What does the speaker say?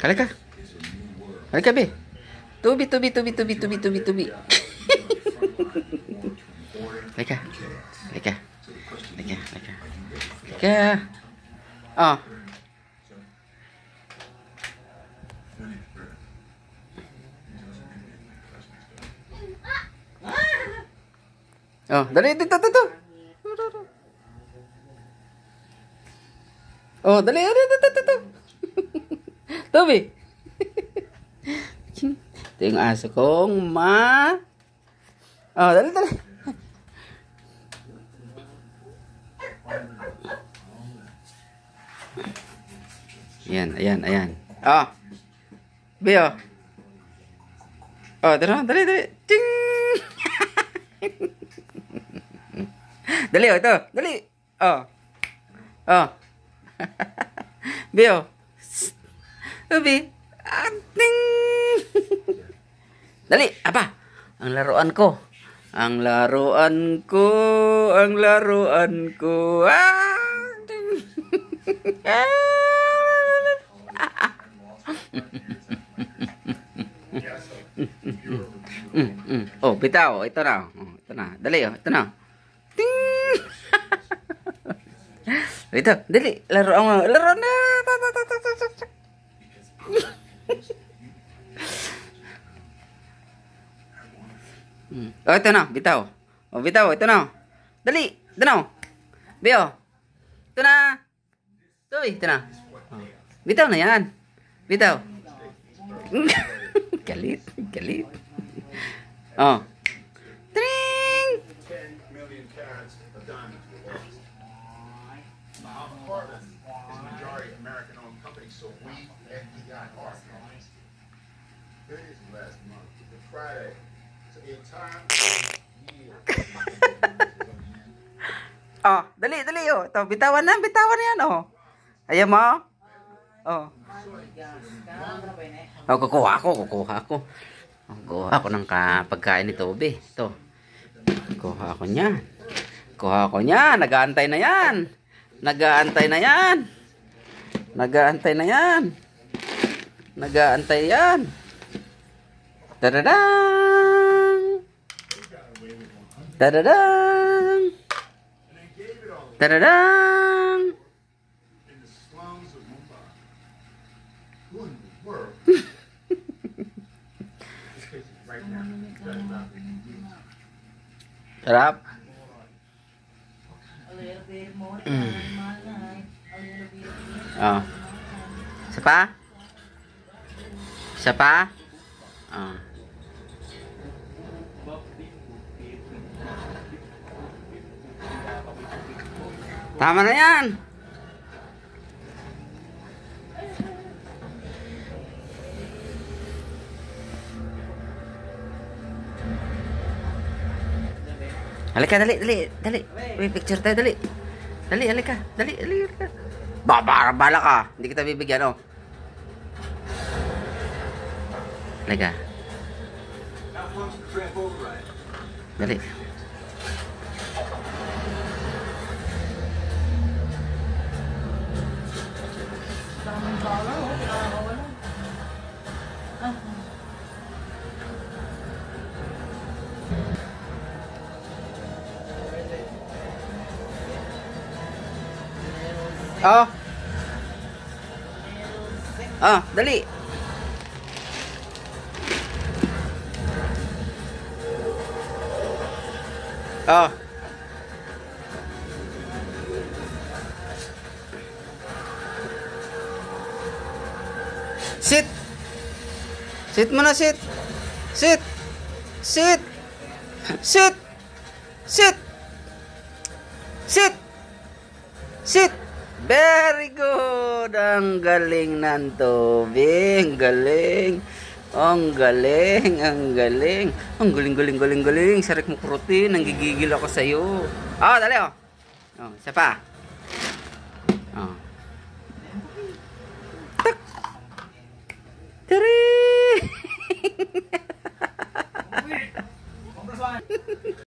Halika. Halika, be. Tubi. Halika. Halika. Oh. Oh, dali dito. Oh, dali dito. Toby. Ito yung aso kong Oh, dali. Ayan. Oh. Bio. Oh, dali. Ting. Dali, ito. Dali. Oh. Bio. Toby. Ting. Dali, apa? Ang laruan ko. Oh, bitaw. Ito na. Dali, ito na. Ting! Ito, dali. Laruan na. Oh, ito na. Bitaw. Oh, bitaw. Ito na. Dali. Ito na. Bio. Ito na. Ito na. Bitaw na yan. Bitaw. Galit. Oh. Tring! Oh, dali. Oh. Ito, bitawan na yan. Oh. Ayaw mo? Oh. Oh, kukuha ako. Kukuha ako ng pagkain ni Toby. Ito. Kuha ako niyan. Nag-aantay na yan. Tadadang. Sarap. Oh. Isa pa? Oh. Tama na yan. Halika, dali. May picture tayo, dali. Halika. Bala ka. Hindi kita bibigyan, oh. Halika. Dali. Oh. Oh, dali. Oh. Sit. Sit muna, sit. Sit. Very good. Ang galing ng Toby. Ang galing. Ang galing. Sarik mo protein. Nanggigigil ako sa'yo. Oh, dali oh. Oh, isa pa. Oh. Tak. Tari.